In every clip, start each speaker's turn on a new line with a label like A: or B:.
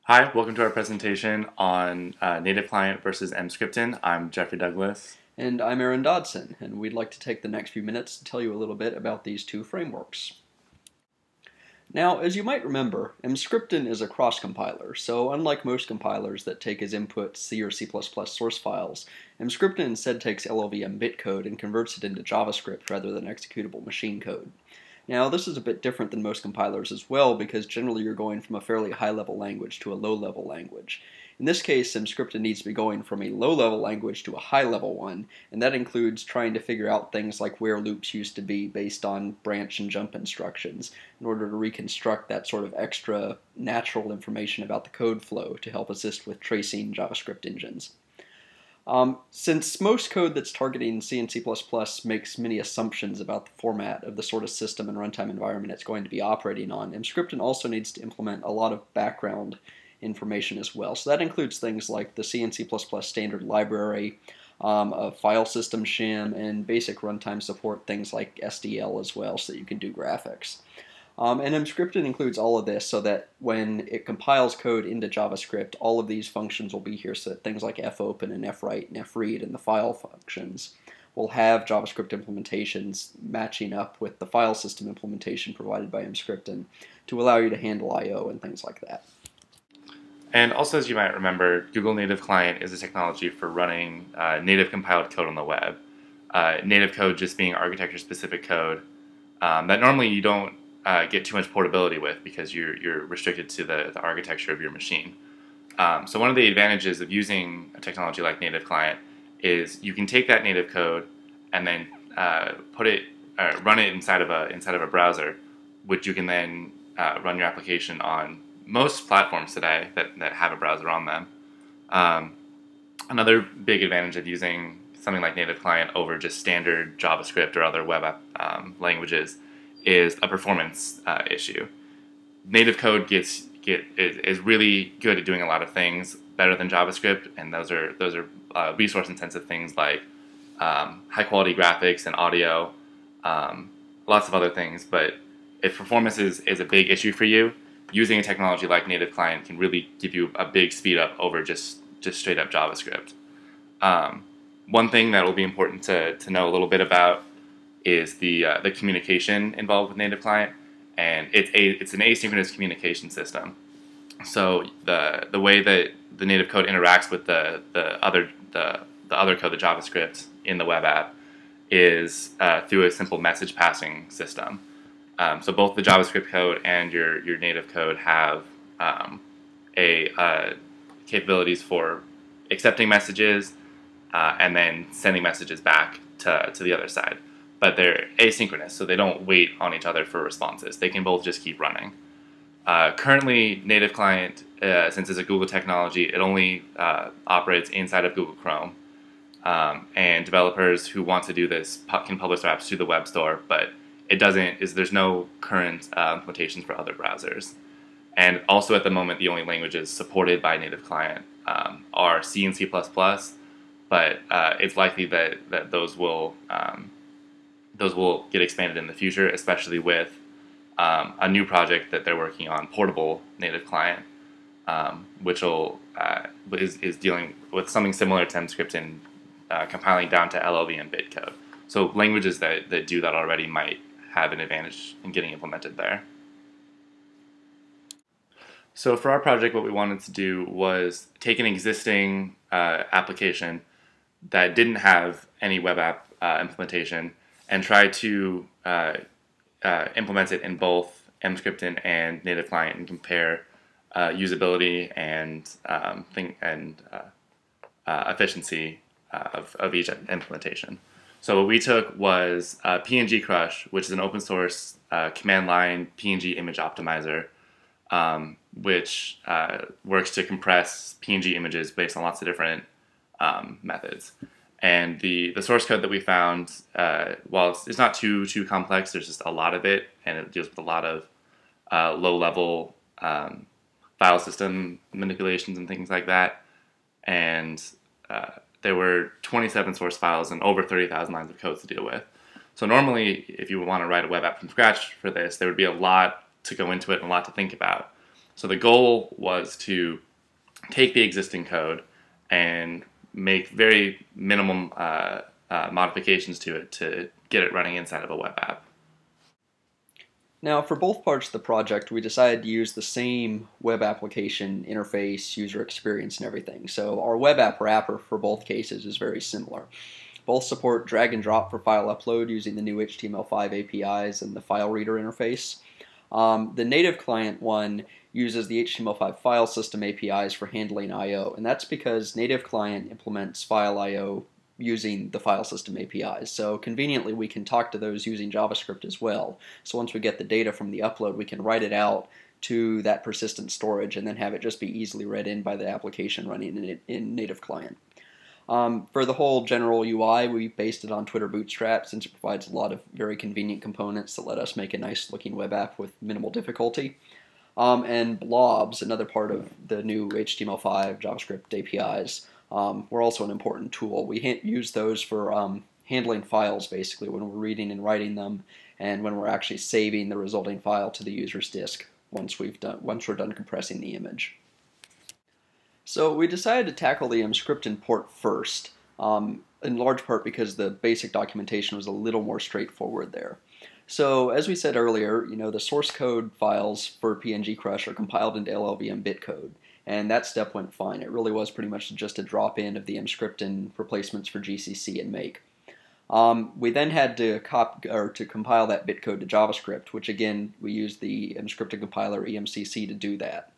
A: Hi, welcome to our presentation on native client versus Emscripten. I'm Jeffrey Douglas.
B: And I'm Aaron Dodson, and we'd like to take the next few minutes to tell you a little bit about these two frameworks. Now, as you might remember, Emscripten is a cross-compiler, so unlike most compilers that take as input C or C++ source files, Emscripten instead takes LLVM bitcode and converts it into JavaScript rather than executable machine code. Now, this is a bit different than most compilers as well because generally you're going from a fairly high-level language to a low-level language. In this case, Emscripten needs to be going from a low-level language to a high-level one, and that includes trying to figure out things like where loops used to be based on branch and jump instructions in order to reconstruct that sort of extra natural information about the code flow to help assist with tracing JavaScript engines. Since most code that's targeting C and C++ makes many assumptions about the format of the sort of system and runtime environment it's going to be operating on, Emscripten also needs to implement a lot of background information as well. So that includes things like the C and C++ standard library, a file system shim, and basic runtime support things like SDL as well so that you can do graphics. And Emscripten includes all of this so that when it compiles code into JavaScript, all of these functions will be here so that things like fopen and fwrite and fread and the file functions will have JavaScript implementations matching up with the file system implementation provided by Emscripten to allow you to handle I/O and things like that.
A: And also, as you might remember, Google Native Client is a technology for running native compiled code on the web. Native code just being architecture-specific code that normally you don't get too much portability with because you're restricted to the architecture of your machine. So one of the advantages of using a technology like Native Client is you can take that native code and then run it inside of a browser, which you can then run your application on most platforms today that have a browser on them. Another big advantage of using something like Native Client over just standard JavaScript or other web app languages is a performance issue. Native code is really good at doing a lot of things better than JavaScript, and those are resource-intensive things like high quality graphics and audio, lots of other things. But if performance is a big issue for you, using a technology like Native Client can really give you a big speed up over just straight up JavaScript. One thing that will be important to know a little bit about is the communication involved with Native Client, and it's an asynchronous communication system. So the way that the native code interacts with the other code, the JavaScript in the web app, is through a simple message passing system. So both the JavaScript code and your native code have capabilities for accepting messages and then sending messages back to the other side. But they're asynchronous, so they don't wait on each other for responses. They can both just keep running. Currently, Native Client, since it's a Google technology, it only operates inside of Google Chrome. And developers who want to do this can publish their apps to the web store, but there's no current implementations for other browsers. And also at the moment, the only languages supported by Native Client are C and C++, but it's likely that those will get expanded in the future, especially with a new project that they're working on, Portable Native Client, which is dealing with something similar to Emscripten, compiling down to LLVM bitcode. So languages that do that already might have an advantage in getting implemented there. So for our project, what we wanted to do was take an existing application that didn't have any web app implementation and try to implement it in both Emscripten and Native Client and compare usability and efficiency of each implementation. So what we took was PNGCrush, which is an open source command line PNG image optimizer, which works to compress PNG images based on lots of different methods. And the source code that we found, while it's not too complex, there's just a lot of it, and it deals with a lot of low-level file system manipulations and things like that. And there were 27 source files and over 30,000 lines of code to deal with. So normally, if you want to write a web app from scratch for this, there would be a lot to go into it and a lot to think about. So the goal was to take the existing code and make very minimum modifications to it to get it running inside of a web app.
B: Now, for both parts of the project, we decided to use the same web application interface, user experience, and everything. So our web app wrapper for both cases is very similar. Both support drag and drop for file upload using the new HTML5 APIs and the file reader interface. The native client one uses the HTML5 file system APIs for handling I/O, and that's because native client implements file I/O using the file system APIs. So conveniently we can talk to those using JavaScript as well. So once we get the data from the upload, we can write it out to that persistent storage and then have it just be easily read in by the application running in native client. For the whole general UI, we based it on Twitter Bootstrap since it provides a lot of very convenient components that let us make a nice looking web app with minimal difficulty. And blobs, another part of the new HTML5 JavaScript APIs, were also an important tool. We use those for handling files basically when we're reading and writing them, and when we're actually saving the resulting file to the user's disk once we're done compressing the image. So we decided to tackle the Emscripten port first, in large part because the basic documentation was a little more straightforward there. So as we said earlier, the source code files for PNGCrush are compiled into LLVM bitcode, and that step went fine. It really was pretty much just a drop-in of the Emscripten replacements for GCC and make. We then had to compile that bitcode to JavaScript, which again, we used the Emscripten compiler EMCC to do that.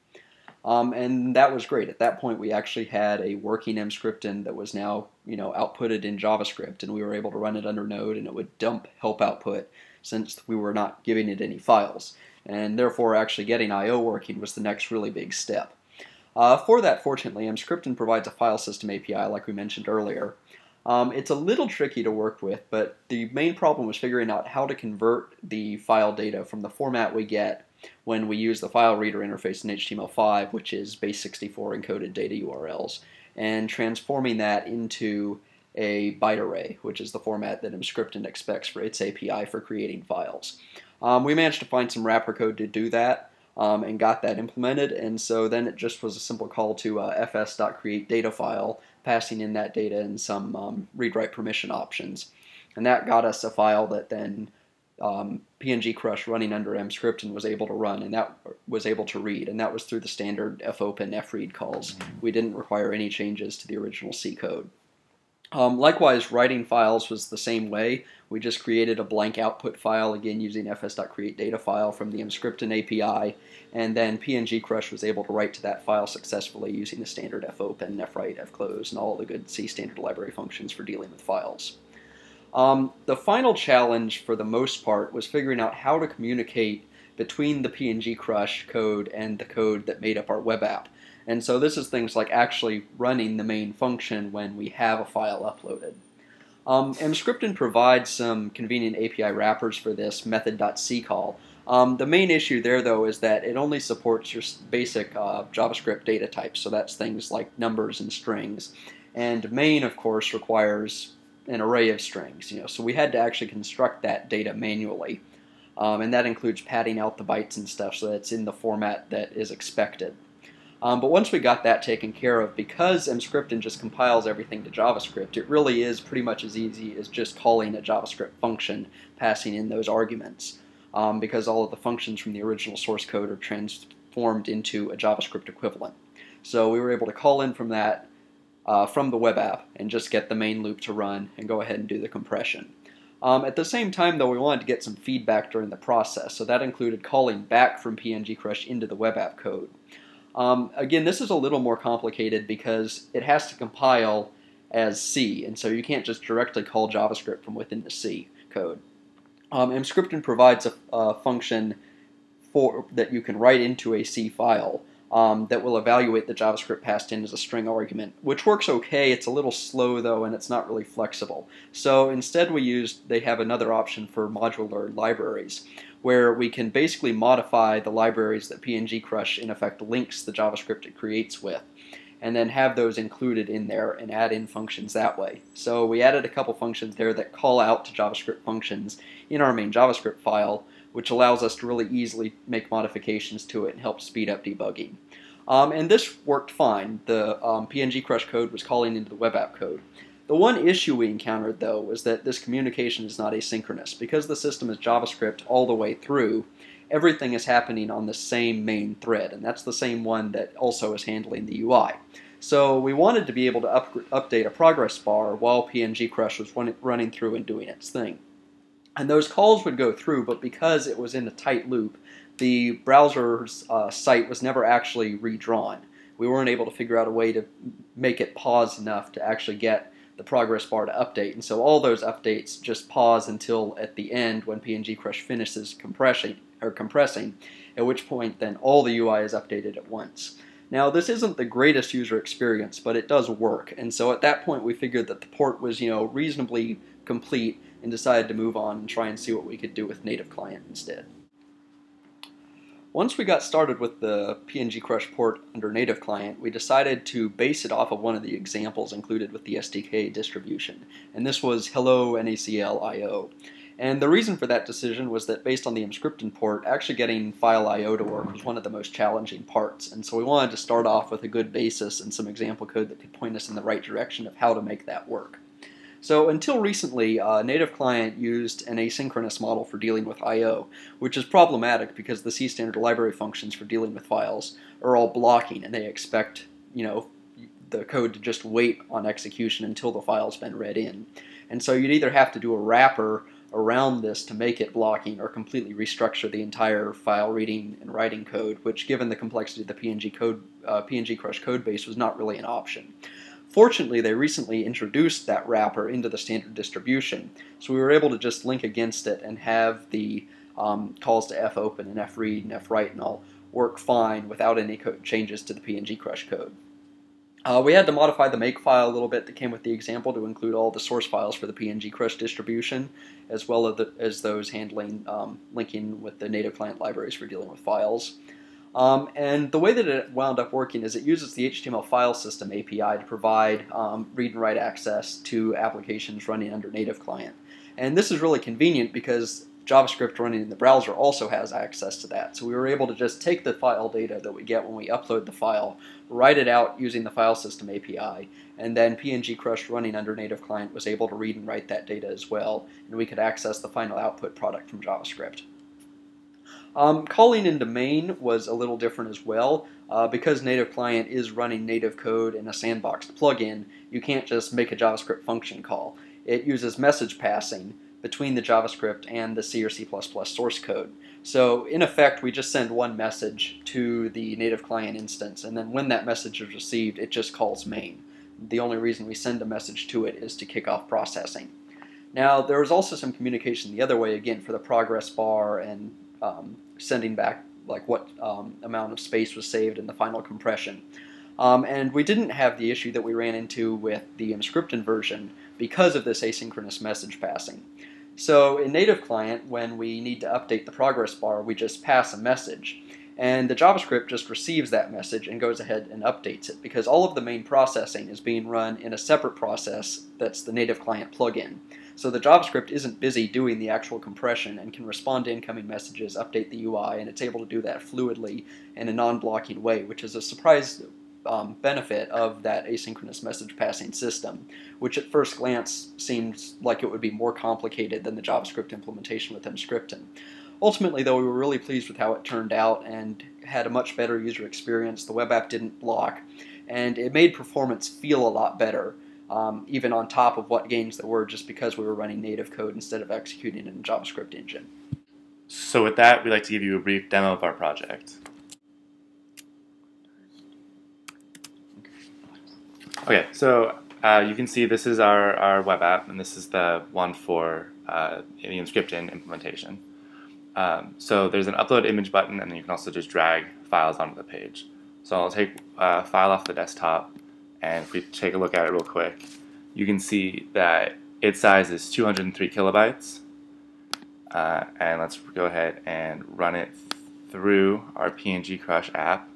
B: And that was great. At that point, we actually had a working Emscripten that was now, outputted in JavaScript, and we were able to run it under Node, and it would dump help output since we were not giving it any files. And therefore, actually getting I/O working was the next really big step. For that, fortunately, Emscripten provides a file system API, like we mentioned earlier. It's a little tricky to work with, but the main problem was figuring out how to convert the file data from the format we get when we use the file reader interface in HTML5, which is base64 encoded data URLs, and transforming that into a byte array, which is the format that Emscripten expects for its API for creating files. We managed to find some wrapper code to do that, and got that implemented, and so then it just was a simple call to fs.createDataFile, passing in that data and some read-write permission options. And that got us a file that then PNGCrush running under Emscripten was able to run, and that was able to read, and that was through the standard fopen, fread calls. We didn't require any changes to the original C code. Likewise, writing files was the same way. We just created a blank output file, again using fs.createDataFile from the Emscripten API, and then PNGCrush was able to write to that file successfully using the standard fopen, fwrite, fclose, and all the good C standard library functions for dealing with files. The final challenge, for the most part, was figuring out how to communicate between the PNGCrush code and the code that made up our web app. And so this is things like actually running the main function when we have a file uploaded. Emscripten provides some convenient API wrappers for this method.c call. The main issue there, though, is that it only supports your basic JavaScript data types, so that's things like numbers and strings. And main, of course, requires an array of strings, so we had to actually construct that data manually. And that includes padding out the bytes and stuff so that it's in the format that is expected. But once we got that taken care of, because Emscripten just compiles everything to JavaScript, it really is pretty much as easy as just calling a JavaScript function, passing in those arguments, because all of the functions from the original source code are transformed into a JavaScript equivalent. So we were able to call in from that, from the web app, and just get the main loop to run and go ahead and do the compression. At the same time, though, we wanted to get some feedback during the process, so that included calling back from PNGCrush into the web app code. Again, this is a little more complicated because it has to compile as C, and so you can't just directly call JavaScript from within the C code. Emscripten provides a function that you can write into a C file that will evaluate the JavaScript passed in as a string argument, which works okay. It's a little slow, though, and it's not really flexible. So instead they have another option for modular libraries, where we can basically modify the libraries that PNGCrush in effect links the JavaScript it creates with, and then have those included in there and add in functions that way. So we added a couple functions there that call out to JavaScript functions in our main JavaScript file, which allows us to really easily make modifications to it and help speed up debugging. And this worked fine. The PNGCrush code was calling into the web app code. The one issue we encountered, though, was that this communication is not asynchronous. Because the system is JavaScript all the way through, everything is happening on the same main thread, and that's the same one that also is handling the UI. So we wanted to be able to update a progress bar while PNGCrush was running through and doing its thing. And those calls would go through, but because it was in a tight loop, the browser's site was never actually redrawn. We weren't able to figure out a way to make it pause enough to actually get the progress bar to update. And so all those updates just pause until at the end when PNGCrush finishes compressing, at which point then all the UI is updated at once. Now, this isn't the greatest user experience, but it does work. And so at that point, we figured that the port was, reasonably complete and decided to move on and try and see what we could do with native client instead. Once we got started with the PNGCrush port under native client, we decided to base it off of one of the examples included with the SDK distribution. And this was Hello NaCl IO. And the reason for that decision was that based on the Emscripten port, actually getting file I/O to work was one of the most challenging parts. And so we wanted to start off with a good basis and some example code that could point us in the right direction of how to make that work. So until recently, native client used an asynchronous model for dealing with I/O, which is problematic because the C standard library functions for dealing with files are all blocking, and they expect, the code to just wait on execution until the file's been read in. And so you'd either have to do a wrapper around this to make it blocking or completely restructure the entire file reading and writing code, which given the complexity of the PNGCrush code base was not really an option. Fortunately, they recently introduced that wrapper into the standard distribution, so we were able to just link against it and have the calls to fopen and fread and fwrite and all work fine without any changes to the PNGCrush code. We had to modify the makefile a little bit that came with the example to include all the source files for the PNGCrush distribution, as well as those handling linking with the native client libraries for dealing with files. And the way that it wound up working is it uses the HTML file system API to provide read and write access to applications running under native client. And this is really convenient because JavaScript running in the browser also has access to that. So we were able to just take the file data that we get when we upload the file, write it out using the file system API, and then PNGCrush running under native client was able to read and write that data as well, and we could access the final output product from JavaScript. Calling into main was a little different as well. Because native client is running native code in a sandboxed plugin, you can't just make a JavaScript function call. It uses message passing between the JavaScript and the C or C++ source code. So in effect, we just send one message to the native client instance, and then when that message is received, it just calls main. The only reason we send a message to it is to kick off processing. Now, there was also some communication the other way, again, for the progress bar and sending back like what amount of space was saved in the final compression. And we didn't have the issue that we ran into with the Emscripten version because of this asynchronous message passing. So in native client, when we need to update the progress bar, we just pass a message. And the JavaScript just receives that message and goes ahead and updates it because all of the main processing is being run in a separate process that's the native client plugin. So the JavaScript isn't busy doing the actual compression and can respond to incoming messages, update the UI, and it's able to do that fluidly in a non-blocking way, which is a surprise benefit of that asynchronous message passing system, which at first glance seems like it would be more complicated than the JavaScript implementation with Emscripten. Ultimately, though, we were really pleased with how it turned out and had a much better user experience. The web app didn't block, and it made performance feel a lot better, even on top of what gains there were just because we were running native code instead of executing in a JavaScript engine.
A: So with that, we'd like to give you a brief demo of our project. Okay, so you can see this is our web app, and this is the one for the Emscripten implementation. So there's an upload image button, and then you can also just drag files onto the page. So I'll take a file off the desktop, and if we take a look at it real quick, you can see that its size is 203 kilobytes. And let's go ahead and run it through our PNGCrush app.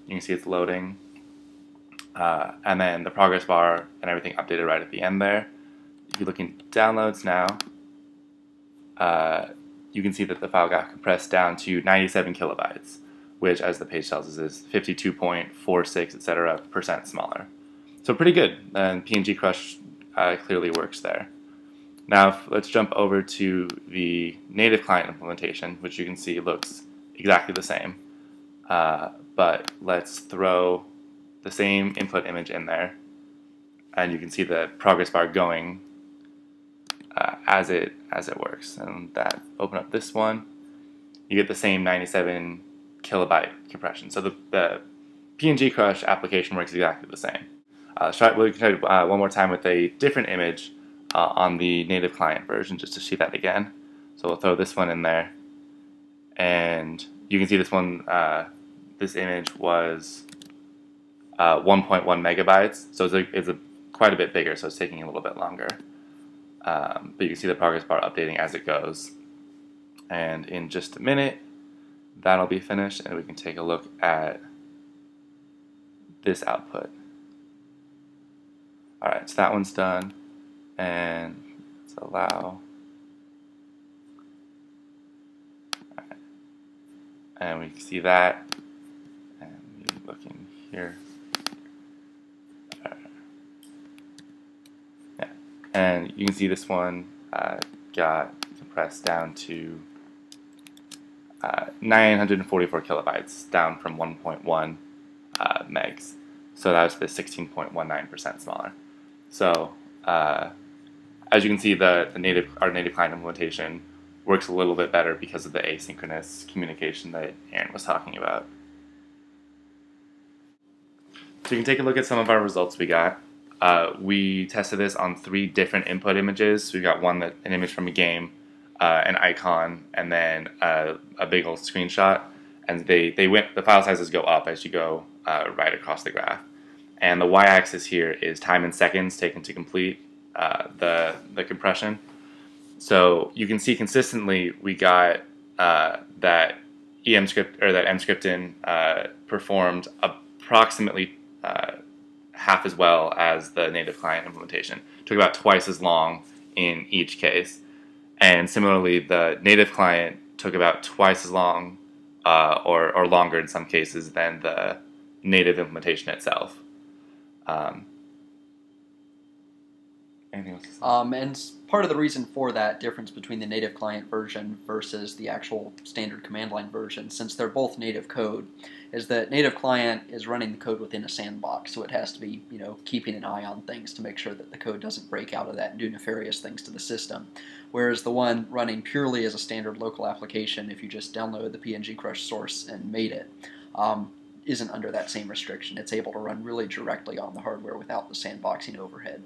A: You can see it's loading. And then the progress bar and everything updated right at the end there. If you look in downloads now, you can see that the file got compressed down to 97 kilobytes, which, as the page tells us, is 52.46, etc. % smaller. So pretty good, and PNGCrush clearly works there. Now let's jump over to the native client implementation, which you can see looks exactly the same. But let's throw the same input image in there, and you can see the progress bar going as it works. And that open up this one, you get the same 97 kilobyte compression. So the PNGCrush application works exactly the same. We can try one more time with a different image on the native client version, just to see that again. So we'll throw this one in there, and you can see this one. This image was 1.1 megabytes, so it's quite a bit bigger, so it's taking a little bit longer. But you can see the progress bar updating as it goes. And in just a minute, that'll be finished, and we can take a look at this output. Alright, so that one's done, and let's allow. Alright. And we can see that. Looking here. Yeah, and you can see this one got compressed down to 944 kilobytes, down from 1.1 megs. So that was the 16.19% smaller. So as you can see, our native client implementation works a little bit better because of the asynchronous communication that Aaron was talking about. So you can take a look at some of our results we got. We tested this on 3 different input images. We got an image from a game, an icon, and then a big old screenshot. And the file sizes go up as you go right across the graph. And the y-axis here is time in seconds taken to complete the compression. So you can see consistently we got that Emscripten performed approximately half as well as the native client implementation. It took about twice as long in each case. And similarly, the native client took about twice as long or longer in some cases than the native implementation itself. Anything else to say?
B: And part of the reason for that difference between the native client version versus the actual standard command line version, since they're both native code, is that native client is running the code within a sandbox, so it has to be, keeping an eye on things to make sure that the code doesn't break out of that and do nefarious things to the system. Whereas the one running purely as a standard local application, if you just download the PNGCrush source and made it, isn't under that same restriction. It's able to run really directly on the hardware without the sandboxing overhead.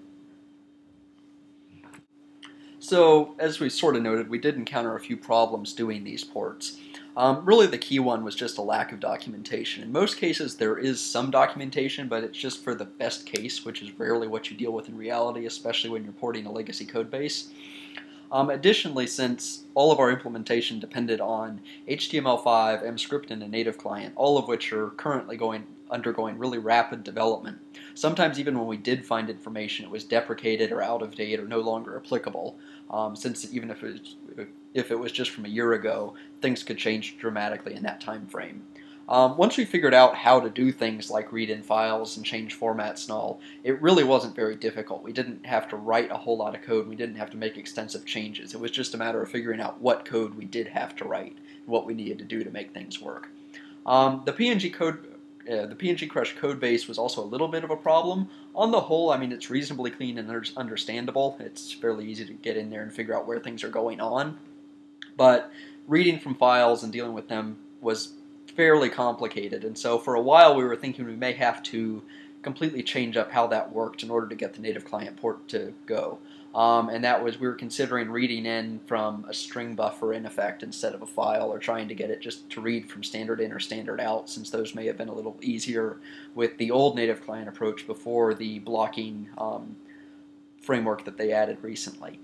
B: So, as we sort of noted, we did encounter a few problems doing these ports. Really the key one was just a lack of documentation. In most cases there is some documentation, but it's just for the best case, which is rarely what you deal with in reality, especially when you're porting a legacy code base. Additionally, since all of our implementation depended on HTML5, Emscripten, and native client, all of which are currently undergoing really rapid development, sometimes even when we did find information, it was deprecated or out of date or no longer applicable, since even if it was just from a year ago, things could change dramatically in that time frame. Once we figured out how to do things like read in files and change formats and all, it really wasn't very difficult. We didn't have to write a whole lot of code. We didn't have to make extensive changes. It was just a matter of figuring out what code we did have to write and what we needed to do to make things work. The PNGCrush code base was also a little bit of a problem. On the whole, I mean, it's reasonably clean and understandable. It's fairly easy to get in there and figure out where things are going on. But reading from files and dealing with them was fairly complicated, and so for a while we were thinking we may have to completely change up how that worked in order to get the native client port to go. And that was, we were considering reading in from a string buffer in effect instead of a file, or trying to get it just to read from standard in or standard out, since those may have been a little easier with the old native client approach before the blocking framework that they added recently.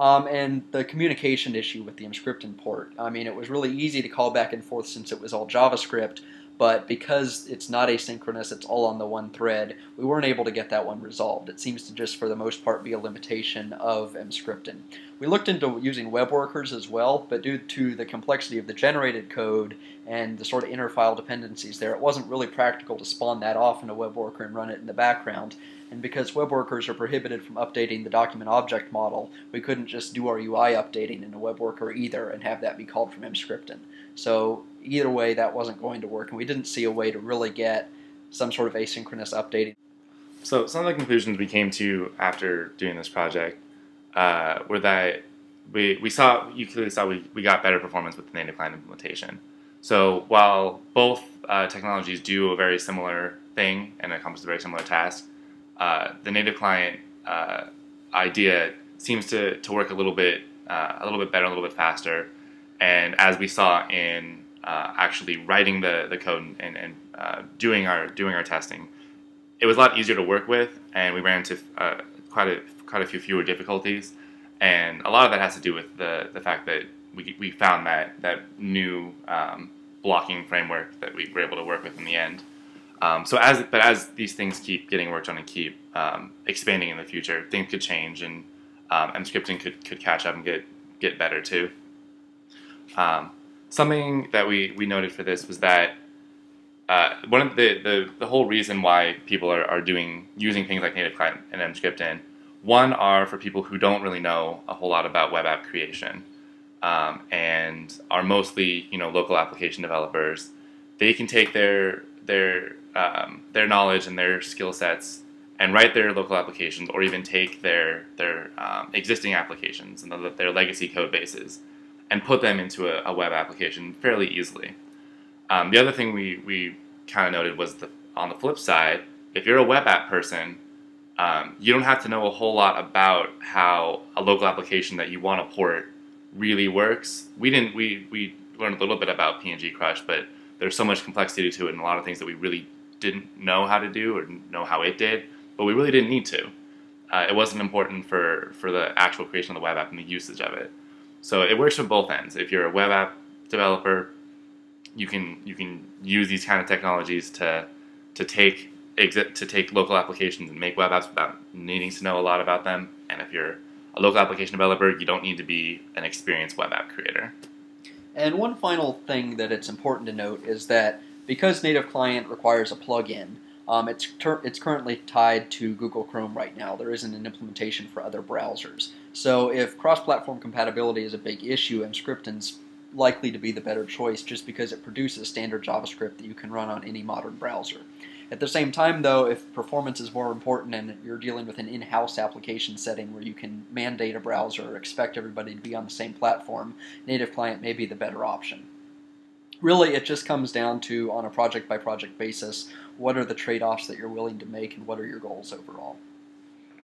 B: And the communication issue with the Emscripten port. I mean, it was really easy to call back and forth since it was all JavaScript, but because it's not asynchronous, it's all on the one thread, we weren't able to get that one resolved. It seems to just, for the most part, be a limitation of Emscripten. We looked into using web workers as well, but due to the complexity of the generated code and the sort of inner file dependencies there, it wasn't really practical to spawn that off in a web worker and run it in the background. And because web workers are prohibited from updating the document object model, we couldn't just do our UI updating in a web worker either and have that be called from Emscripten. So either way, that wasn't going to work, and we didn't see a way to really get some sort of asynchronous updating.
A: So some of the conclusions we came to after doing this project were that we clearly saw we got better performance with the native client implementation. So while both technologies do a very similar thing and accomplish a very similar task, the native client idea seems to work a little bit better, a little bit faster. And as we saw in actually writing the code and doing our testing, it was a lot easier to work with, and we ran into quite a few fewer difficulties. And a lot of that has to do with the fact that we found that new blocking framework that we were able to work with in the end. So as these things keep getting worked on and keep expanding in the future, things could change, and Emscripten could catch up and get better too. Something that we noted for this was that one of the whole reason why people are using things like native client and Emscripten, one are for people who don't really know a whole lot about web app creation and are mostly local application developers. They can take their knowledge and their skill sets and write their local applications, or even take their existing applications and their legacy code bases and put them into a web application fairly easily. The other thing we kind of noted was on the flip side, if you're a web app person, you don't have to know a whole lot about how a local application that you want to port really works. We learned a little bit about PNGCrush, but there's so much complexity to it and a lot of things that we really didn't know how to do or know how it did, but we really didn't need to. It wasn't important for the actual creation of the web app and the usage of it. So it works from both ends. If you're a web app developer, you can use these kind of technologies to take local applications and make web apps without needing to know a lot about them. And if you're a local application developer, you don't need to be an experienced web app creator.
B: And one final thing that it's important to note is that because native client requires a plugin, it's currently tied to Google Chrome right now. There isn't an implementation for other browsers. So if cross-platform compatibility is a big issue, Emscripten's likely to be the better choice just because it produces standard JavaScript that you can run on any modern browser. At the same time, though, if performance is more important and you're dealing with an in-house application setting where you can mandate a browser or expect everybody to be on the same platform, native client may be the better option. Really, it just comes down to, on a project-by-project basis, what are the trade-offs that you're willing to make and what are your goals overall.